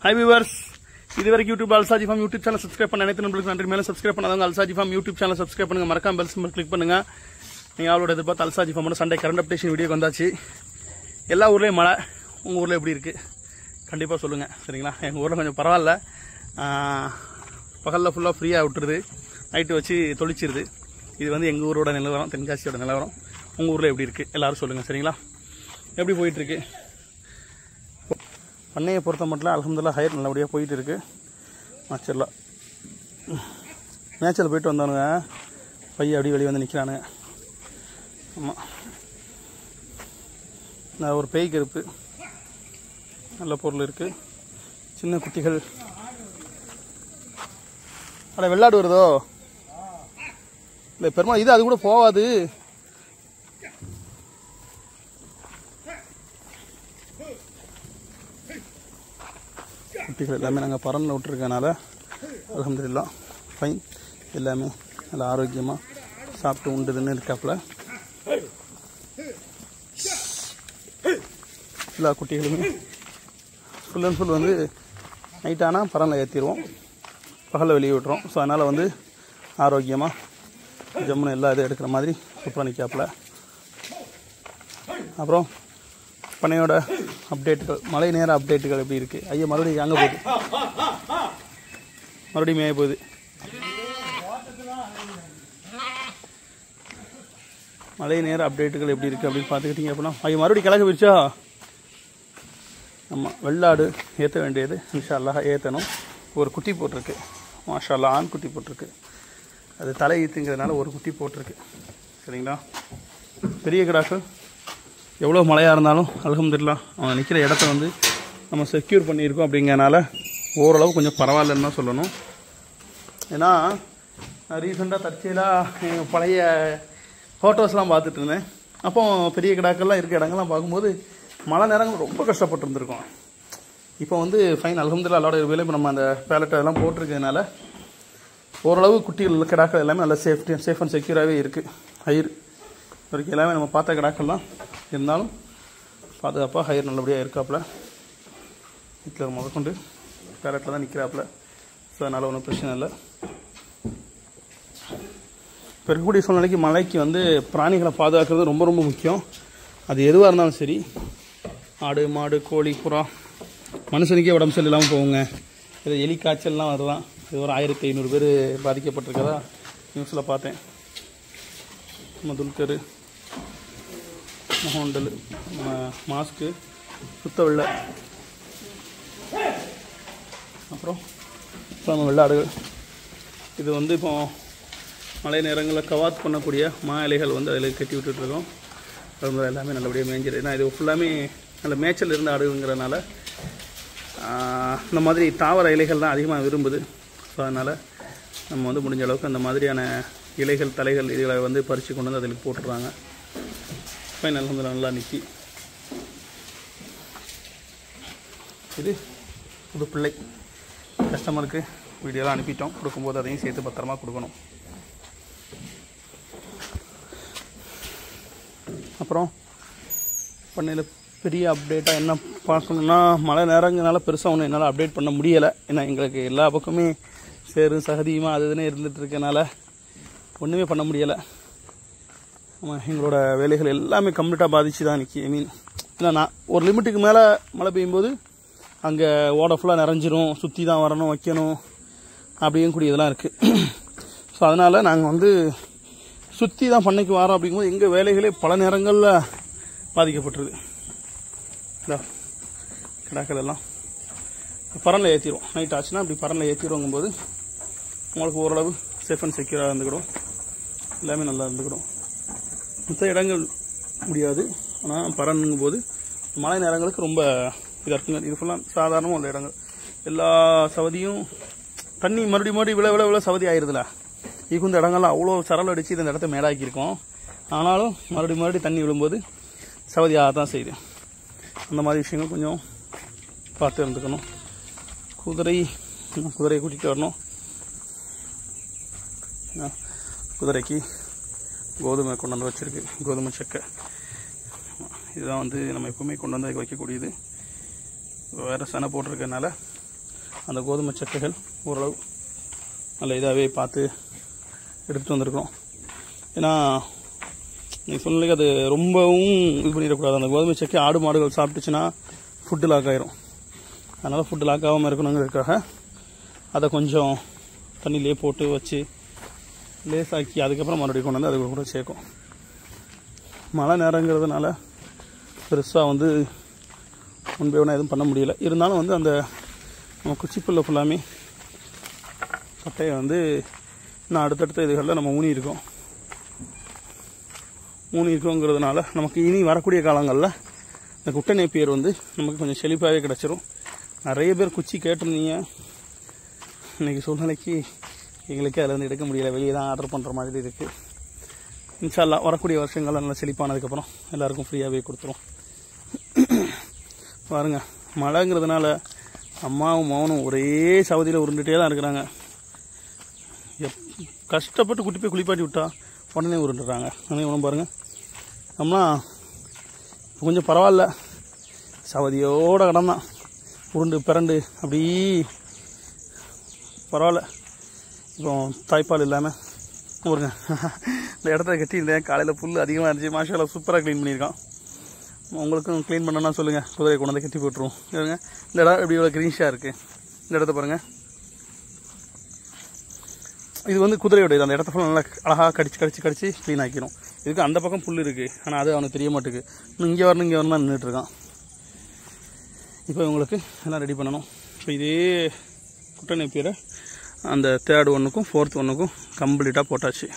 Hi viewers, இதுவரைக்கும் YouTube அல்சாஜி form YouTube channel subscribe பண்ண அனைத்து நண்பர்களுக்கு நன்றி. மேலும் சப்ஸ்கிரைப் பண்ணாதவங்க அல்சாஜி ஃபார்ம் யூடியூப் சேனல் சப்ஸ்கிரைப் பண்ணுங்க, மறக்காம பெல் சிம்பல் கிளிக் பண்ணுங்க. நீங்க அவளோட எதிர்பார்த்து அல்சாஜி ஃபார்மோட சண்டே கரண்ட் அப்டேஷன் வீடியோக்கு வந்தாச்சு. எல்லா ஊர்லேயும் மழை, உங்கள் ஊரில் எப்படி இருக்குது கண்டிப்பாக சொல்லுங்கள் சரிங்களா. எங்கள் ஊரில் கொஞ்சம் பரவாயில்ல, பகலில் ஃபுல்லாக ஃப்ரீயாக விட்டுருது, நைட்டு வச்சு தொளிச்சிருது. இது வந்து எங்கள் ஊரோட நிலவரம், தென்காசியோட நிலவரம். உங்கள் ஊரில் எப்படி இருக்குது எல்லோரும் சொல்லுங்கள் சரிங்களா. எப்படி போயிட்டுருக்கு பண்ணையை பொறுத்த மட்டும் அல்ஹம்துலில்லாஹ் ஹயர் நல்லபடியாக போயிட்டு இருக்கு. மாச்சல்லாம் மேட்சில் போயிட்டு வந்தவனுங்க பையன் அப்படி வெளியே வந்து நிற்கிறானுங்க. ஆமாம், நான் ஒரு பேய் கருப்பு நல்ல பொருள் இருக்குது. சின்ன குட்டிகள் அட வெள்ளாடு வருதோ இல்லை பெருமா, இது அது கூட போகாது. குட்டிகள் எல்லாமே நாங்கள் பறந்து விட்டுருக்கனால அல்ஹம்துலில்லாஹ் ஃபைன், எல்லாமே நல்லா ஆரோக்கியமாக சாப்பிட்டு உண்டுதுன்னு இருக்காப்புல. எல்லா குட்டிகளுமே ஃபுல் அண்ட் ஃபுல் வந்து நைட் ஆனால் பறனில் ஏற்றிடுவோம், பகலில் வெளியே விட்டுறோம். ஸோ அதனால் வந்து ஆரோக்கியமாக ஜம்முன்னு எல்லா இதை எடுக்கிற மாதிரி சூப்பராக நிற்காப்புல. அப்புறம் பண்ணையோட அப்டேட்டுகள், மழை நேர அப்டேட்டுகள் எப்படி இருக்குது? ஐயா மறுபடியும் அங்கே போகுது, மறுபடியும் மேய போகுது. மழை நேர அப்டேட்டுகள் எப்படி இருக்குது அப்படின்னு பார்த்துக்கிட்டீங்க அப்படின்னா, ஐயா மறுபடியும் கிழக்கு போயிடுச்சா? ஆமாம், வெள்ளாடு ஏற்ற வேண்டியது இன்ஷா அல்லாஹ் ஏற்றணும். ஒரு குட்டி போட்டிருக்கு, மாஷா அல்லாஹ் ஆண் குட்டி போட்டிருக்கு. அது தலை ஈத்துங்கிறதுனால ஒரு குட்டி போட்டிருக்கு சரிங்களா. பெரிய கிடாக்கள் எவ்வளோ மழையாக இருந்தாலும் அல்ஹம்துலில்லாஹ் அவன் நிற்கிற இடத்த வந்து நம்ம செக்யூர் பண்ணியிருக்கோம். அப்படிங்கிறனால ஓரளவு கொஞ்சம் பரவாயில்லன்னு தான் சொல்லணும். ஏன்னா ரீசெண்டாக தற்செயலாக எங்கள் பழைய ஃபோட்டோஸ்லாம் பார்த்துட்டு இருந்தேன். அப்போ பெரிய கிடாக்கள்லாம் இருக்க இடங்கள்லாம் பார்க்கும்போது மழை நேரங்கள் ரொம்ப கஷ்டப்பட்டுருந்துருக்கோம். இப்போ வந்து ஃபைன் அல்ஹம்துலில்லாஹ் அல்லாஹ்வோட கிருபையில இப்போ நம்ம அந்த பேலட் அதெல்லாம் போட்டிருக்கிறதுனால ஓரளவு குட்டிகள் கிடாக்கள் எல்லாமே நல்லா சேஃப் அண்ட் செக்யூராகவே இருக்குது. ஹைர் வரைக்கும் எல்லாமே நம்ம பார்த்த கிடாக்கள்லாம் இருந்தாலும் பாதுகாப்பாக ஹையர் நல்லபடியாக இருக்காப்புல. வீட்டில் முதற்கொண்டு பேரட்டில் தான் நிற்கிறாப்புல. ஸோ அதனால் ஒன்றும் பிரச்சனை இல்லை. இப்போ இருக்கக்கூடிய சூழ்நிலைக்கு மழைக்கு வந்து பிராணிகளை பாதுகாக்கிறது ரொம்ப ரொம்ப முக்கியம். அது எதுவாக இருந்தாலும் சரி, ஆடு மாடு கோழி புறா, மனுஷனுக்கே உடம்பு சரி இல்லாமல் போகுங்க. இது எலி காய்ச்சல்லாம் வருதான். இது ஒரு 1500 பேர் பாதிக்கப்பட்டிருக்கதா நியூஸில் பார்த்தேன். நம்ம துல்கர் மொஹண்டல் மாஸ்க்கு சுத்த வெள்ளை, அப்புறம் நம்ம வெள்ளாடுகள். இது வந்து இப்போ மழை நேரங்களில் கவாத் பண்ணக்கூடிய மா இலைகள் வந்து அதில் கட்டி விட்டுட்ருக்கோம். அது எல்லாமே நல்லபடியாக மேய்ஞ்சிரு. ஏன்னா இது ஃபுல்லாமே நல்ல மேய்ச்சல் இருந்த ஆடுங்கிறதுனால இந்த மாதிரி தாவர இலைகள் தான் அதிகமாக விரும்புது. ஸோ அதனால் நம்ம வந்து முடிஞ்ச அளவுக்கு அந்த மாதிரியான இலைகள் தலைகள் இதுகளை வந்து பறித்து கொண்டு வந்து அதில் போட்டுடுறாங்க. ஃபைன் அல்ஹம்துலில்லாஹ் நல்லா நிற்கி. இது புது பிள்ளை கஸ்டமருக்கு வீடியோலாம் அனுப்பிட்டோம். கொடுக்கும்போது அதையும் சேர்த்து பத்திரமா கொடுக்கணும். அப்புறம் பண்ணையில் பெரிய அப்டேட்டாக என்ன பார்க்கணுன்னா, மழை நேரங்கனால பெருசாக ஒன்றும் என்னால் அப்டேட் பண்ண முடியலை. ஏன்னா எங்களுக்கு எல்லா பக்கமே சேரு சகதியுமாக அது இதுன்னு இருந்துகிட்டு இருக்கனால ஒன்றுமே பண்ண முடியலை. ஆமாம், எங்களோட வேலைகள் எல்லாமே கம்ப்ளீட்டாக பாதிச்சு தான் நிற்கி. ஐ மீன் இல்லை, நான் ஒரு லிமிட்டுக்கு மேலே மழை பெய்யும்போது அங்கே ஓடை ஃபுல்லாக நிறைஞ்சிரும், சுற்றி தான் வரணும் வைக்கணும் அப்படியும் கூடிய இதெல்லாம் இருக்குது. ஸோ அதனால் நாங்கள் வந்து சுற்றி தான் பண்ணைக்கு வரோம். அப்படிங்கும்போது எங்கள் வேலைகளே பல நேரங்களில் பாதிக்கப்பட்டுருது. இந்த கிடாக்கள் எல்லாம் பறனில் ஏற்றிடுவோம். நைட் ஆச்சுன்னா அப்படி பறனில் ஏற்றிடுவோங்கும்போது உங்களுக்கு ஓரளவு சேஃப் அண்ட் செக்யூராக இருந்துக்கிடும், எல்லாமே நல்லா இருந்துக்கிடும். மற்ற இடங்கள் முடியாது, ஆனால் பறனுங்கும்போது மழை நேரங்களுக்கு ரொம்ப இதாக இருக்குங்க. இது ஃபுல்லாக சாதாரணமாக உள்ள இடங்கள். எல்லா சவதியும் தண்ணி மறுபடியும் விழ சவதி ஆயிடுதுல. இப்போ இந்த இடங்கள்லாம் அவ்வளோ சரல் அடித்து இந்த இடத்த மேடாக்கியிருக்கோம். ஆனாலும் மறுபடியும் தண்ணி விழும்போது சவதியாக தான் செய்யுது. அந்த மாதிரி விஷயங்கள் கொஞ்சம் பார்த்து இருந்துக்கணும். குதிரையை கூட்டிகிட்டு வரணும். குதிரைக்கு கோதுமை கொண்டு வந்து வச்சுருக்கு, கோதுமை சக்கை. இதுதான் வந்து நம்ம எப்பவுமே கொண்டு வந்து வைக்கக்கூடியது. வேறு சனை போட்டிருக்கனால அந்த கோதுமை சக்கைகள் ஓரளவு நல்ல இதாகவே பார்த்து எடுத்துகிட்டு வந்திருக்கிறோம். ஏன்னா நீங்கள் சொன்னீங்க அது ரொம்பவும் இது பண்ணிடக்கூடாது. அந்த கோதுமை சக்கை ஆடு மாடுகள் சாப்பிட்டுச்சுன்னா ஃபுட்டு லாக் ஆயிரும். அதனால் ஃபுட்டு லாக் ஆகாமல் இருக்கணுங்கிறதுக்காக அதை கொஞ்சம் தண்ணியிலே போட்டு வச்சு லேசாக்கி அதுக்கப்புறம் மறுபடியும் கொண்டு வந்து அது கூட சேர்க்கும். மழை நேரங்கிறதுனால பெருசாக வந்து முன்பே ஒன்றும் எதுவும் பண்ண முடியல. இருந்தாலும் வந்து அந்த நம்ம குச்சிப்புல்ல ஃபுல்லாமே கட்டையை வந்து இன்னும் அடுத்தடுத்த இதுகளில் நம்ம ஊனி இருக்கோங்கிறதுனால நமக்கு இனி வரக்கூடிய காலங்களில் இந்த குட்டை நேப்பியர் வந்து நமக்கு கொஞ்சம் செழிப்பாகவே கிடச்சிரும். நிறைய பேர் குச்சி கேட்டிருந்தீங்க. இன்றைக்கி சூழ்நிலைக்கு எங்களுக்கே அதில் வந்து எடுக்க முடியல, வெளியே தான் ஆர்டர் பண்ணுற மாதிரி இருக்குது. இன்ஷா அல்லாஹ் வரக்கூடிய வருஷங்களில் நல்லா செழிப்பானதுக்கப்புறம் எல்லாருக்கும் ஃப்ரீயாகவே கொடுத்துரும். பாருங்க, மழைங்கிறதுனால அம்மாவும் மகனும் ஒரே சவதியில் உருண்டுகிட்டே தான் இருக்கிறாங்க. கஷ்டப்பட்டு குட்டி போய் குளிப்பாட்டி விட்டா உடனே உருண்டுறாங்க. அதே உடம்பு பாருங்கள், நம்மளாம் கொஞ்சம் பரவாயில்ல, சவதியோடு கடந்தான் உருண்டு பிறண்டு அப்படி பரவாயில்ல. இப்போ தாய்ப்பால் இல்லாமல் பாருங்க, இந்த இடத்த கட்டியிருந்தேன். காலையில் புல் அதிகமாக இருந்துச்சு, மாஷால்லா சூப்பராக க்ளீன் பண்ணியிருக்கான். உங்களுக்கும் க்ளீன் பண்ணணும்னா சொல்லுங்கள், குதிரையை கொண்டு வந்து கட்டி போட்டுருவோம். இருங்க, இந்த இடம் எப்படி இவ்வளோ க்ரீன்ஷாக இருக்குது. இந்த இடத்த பாருங்கள், இது வந்து குதிரையோட இது. அந்த இடத்த ஃபுல்லாக நல்லா அழகாக கடிச்சு க்ளீன் ஆக்கிடும். இதுக்கு அந்த பக்கம் புல் இருக்குது, ஆனால் அது அவனுக்கு தெரிய மாட்டேங்குது. இன்னும் இங்கே வரணும் தான் நின்றுட்டுருக்கான். இப்போ இவங்களுக்கு எல்லாம் ரெடி பண்ணணும். இப்போ இதே குட்டை நேப்பியரை அந்த 3rd ஒன்றுக்கும் 4th ஒன்றுக்கும் கம்ப்ளீட்டாக போட்டாச்சு.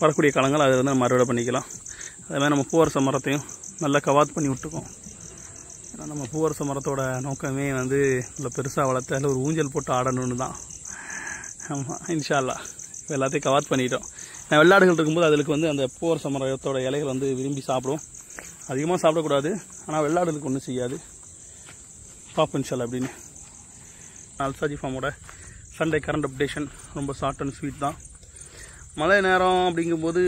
வரக்கூடிய காலங்கள் அதை வந்து நம்ம அறுவடை பண்ணிக்கலாம். அதேமாதிரி நம்ம பூவரச மரத்தையும் நல்லா கவாத் பண்ணி விட்டுருக்கோம். ஏன்னா நம்ம பூவரச மரத்தோட நோக்கமே வந்து நல்லா பெருசாக வளர்த்து அதில் ஒரு ஊஞ்சல் போட்டு ஆடணுன்னு தான். ஆமாம், இன்ஷா அல்லாஹ் இப்போ எல்லாத்தையும் கவாத் பண்ணிட்டோம். நான் வெள்ளாடுகள் இருக்கும்போது அதுக்கு வந்து அந்த பூவரச மரத்தோட இலைகள் வந்து விரும்பி சாப்பிடும். அதிகமாக சாப்பிடக்கூடாது, ஆனால் வெள்ளாடுகளுக்கு ஒன்றும் செய்யாது. பார்ப்போம் இன்ஷா அல்லாஹ் அப்படின்னு. அல்சாஜி ஃபார்மோட சண்டே கரண்ட் அப்டேஷன் ரொம்ப ஷார்ட் அண்ட் ஸ்வீட் தான். மழை நேரம் அப்படிங்கும்போது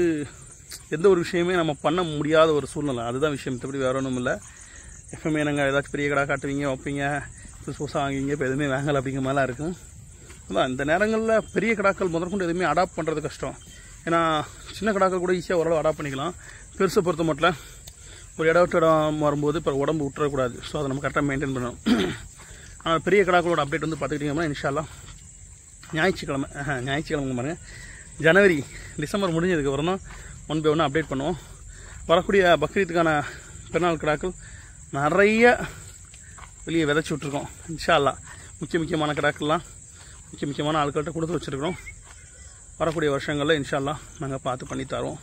எந்த ஒரு விஷயமே நம்ம பண்ண முடியாத ஒரு சூழ்நிலை, அதுதான் விஷயம். மற்றபடி வேறு ஒன்றும் இல்லை. எப்பவுமே நாங்கள் ஏதாச்சும் பெரிய கடை காட்டுவீங்க, வைப்பீங்க, புதுசாக வாங்குவீங்க, இப்போ எதுவுமே வாங்கலை அப்படிங்கிற மாதிரிலாம் இருக்கும். அதான் இந்த நேரங்களில் பெரிய கடாக்கள் முதற்கொண்டு எதுவுமே அடாப்ட் பண்ணுறது கஷ்டம். ஏன்னா சின்ன கடாக்கள் கூட ஈஸியாக ஓரளவு அடாப்ட் பண்ணிக்கலாம். பெருசை பொறுத்த மட்டும் ஒரு இடம் விட்டு இடம் வரும்போது இப்போ உடம்பு விட்டுறக்கூடாது. ஸோ அதை நம்ம கரெக்டாக மெயின்டைன் பண்ணணும். ஆனால் பெரிய கடாக்களோட அப்டேட் வந்து பார்த்துக்கிட்டிங்கன்னா இன்ஷா அல்லாஹ் ஞாயிற்றுக்கிழமை பாருங்கள், ஜனவரி டிசம்பர் முடிஞ்சதுக்கப்புறம் தான் 1 by 1 அப்டேட் பண்ணுவோம். வரக்கூடிய பக்ரீத்துக்கான பெருநாள் கிடாக்கள் நிறைய வெளியே விதைச்சி விட்ருக்கோம். இன்ஷா அல்லாஹ் முக்கியமான கிடாக்கள்லாம் முக்கியமான ஆட்கள்கிட்ட கொடுத்து வச்சுருக்கிறோம். வரக்கூடிய வருஷங்களில் இன்ஷா அல்லாஹ் நாங்கள் பார்த்து பண்ணி தரோம்.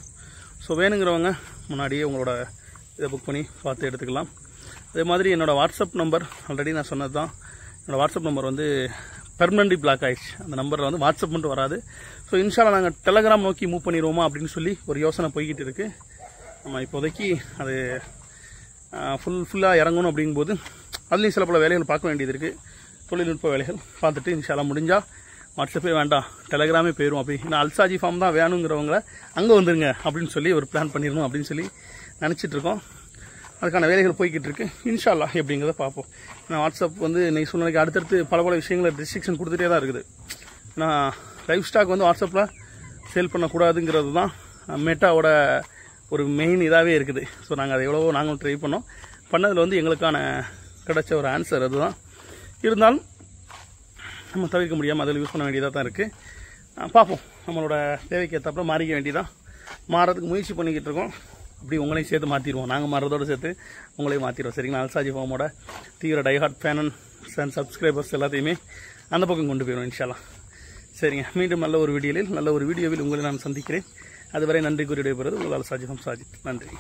ஸோ வேணுங்கிறவங்க முன்னாடியே உங்களோட இதை புக் பண்ணி பார்த்து எடுத்துக்கலாம். அதே மாதிரி என்னோடய வாட்ஸ்அப் நம்பர் ஆல்ரெடி நான் சொன்னது தான். என்னோடய வாட்ஸ்அப் நம்பர் வந்து பெர்மனன்ட்லி பிளாக் ஆயிடுச்சு. அந்த நம்பரில் வந்து வாட்ஸ்அப் மட்டும் வராது. ஸோ இன்ஷா அல்லாஹ் நாங்கள் டெலகிராம் நோக்கி மூவ் பண்ணிடுவோமா அப்படின்னு சொல்லி ஒரு யோசனை போய்கிட்டு இருக்குது. நம்ம இப்போதைக்கு அது ஃபுல்லாக இறங்கணும் அப்படிங்கும்போது அதுலேயும் சில பல வேலைகள் பார்க்க வேண்டியது இருக்குது. தொழில்நுட்ப வேலைகள் பார்த்துட்டு இன்ஷா அல்லாஹ் முடிஞ்சால் வாட்ஸ்அப்பே வேண்டாம், டெலகிராமே போயிடும். அப்படி நான் அல்சாஜி ஃபார்ம் தான் வேணுங்கிறவங்கள அங்கே வந்துருங்க அப்படின்னு சொல்லி ஒரு பிளான் பண்ணிடணும் அப்படின்னு சொல்லி நினச்சிட்ருக்கோம். அதுக்கான வேலைகள் போய்கிட்டு இருக்கு. இன்ஷா அல்லாஹ் எப்படிங்கிறத பார்ப்போம். நான் வாட்ஸ்அப் வந்து இன்னைக்கு சூழ்நிலைக்கு அடுத்தடுத்து பல விஷயங்களை ரெஸ்ட்ரிக்ஷன் கொடுத்துட்டே தான் இருக்குது. நான் லைவ் ஸ்டாக் வந்து வாட்ஸ்அப்பில் சேல் பண்ணக்கூடாதுங்கிறது தான் மெட்டாவோட ஒரு மெயின் இதாகவே இருக்குது. ஸோ நாங்கள் அதை எவ்வளவோ நாங்களும் ட்ரை பண்ணதில் வந்து எங்களுக்கான கிடைச்ச ஒரு ஆன்சர் அதுதான். இருந்தாலும் நம்ம தவிர்க்க முடியாமல் அதில் யூஸ் பண்ண வேண்டியதாக தான் இருக்குது. பார்ப்போம், நம்மளோட தேவைக்கு ஏற்றப்பறம் மாறிக்க வேண்டியதான். மாறதுக்கு முயற்சி பண்ணிக்கிட்டு இருக்கோம். அப்படி உங்களையும் சேர்த்து மாற்றிடுவோம். நாங்கள் மாறதோடு சேர்த்து உங்களையும் மாற்றிடுவோம். சரிங்களா? அல்சாஜி ஃபார்மோட தீவிர டைஹார்ட் ஃபேன் அண்ட் சப்ஸ்கிரைபர்ஸ் எல்லாத்தையுமே அந்த பக்கம் கொண்டு போயிடுவோம் இன்ஷா அல்லாஹ். சரிங்க, மீண்டும் நல்ல ஒரு வீடியோவில் உங்களை நான் சந்திக்கிறேன். அதுவரை நன்றி கூறி விடைபெறுவது உங்கள் அல்சாஜி ஃபார்ம் சாஜித். நன்றி.